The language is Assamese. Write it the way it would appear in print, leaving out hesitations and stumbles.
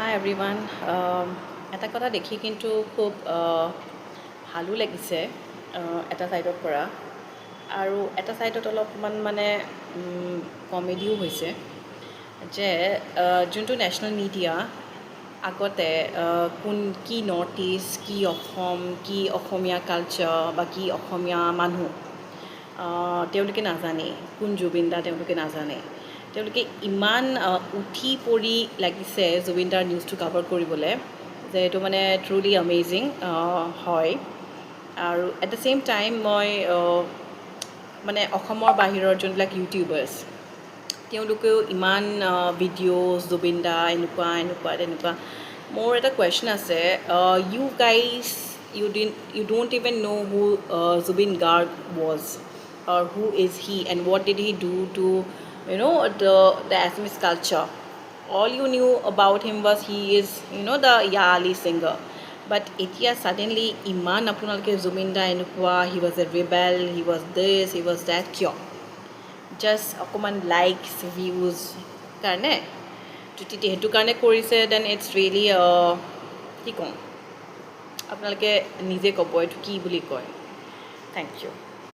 হাই এভৰিৱান এটা কথা দেখি কিন্তু খুব ভালো লাগিছে এটা ছাইডৰ পৰা আৰু এটা ছাইডত অলপমান মানে কমেডিও হৈছে যে যোনটো নেশ্যনেল মিডিয়া আগতে কি নৰ্থ ইষ্ট কি অসম কি অসমীয়া কালচাৰ বা কি অসমীয়া মানুহ তেওঁলোকে নাজানে কোন জুবিন দা তেওঁলোকে নাজানে তেওঁলোকে ইমান উঠি পৰি লাগিছে জুবিন দাৰ নিউজটো কভাৰ কৰিবলৈ যে এইটো মানে ট্ৰুলি এমেজিং হয় আৰু এট দ্য ছেইম টাইম মই মানে অসমৰ বাহিৰৰ যোনবিলাক ইউটিউবাৰ্ছ তেওঁলোকেও ইমান ভিডিঅ'জ জুবিন দা এনেকুৱা এনেকুৱা তেনেকুৱা মোৰ এটা কুৱেশ্যন আছে you guys you don't even know who Zubin Garg was or who is he and what did he do to the Assamese culture. All you knew about him was he is the Ya Ali singer, but এতিয়া suddenly iman আপোনালোকে Zubin da এনেকুৱা he was a rebel, he was this, he was that কিয় just অকণমান লাইকছ ভিউজ কাৰণে যদি সেইটো কাৰণে কৰিছে দেন ইটছ ৰিয়েলি কি ক'ম আপোনালোকে নিজে ক'ব এইটো কি বুলি কয় থেংক ইউ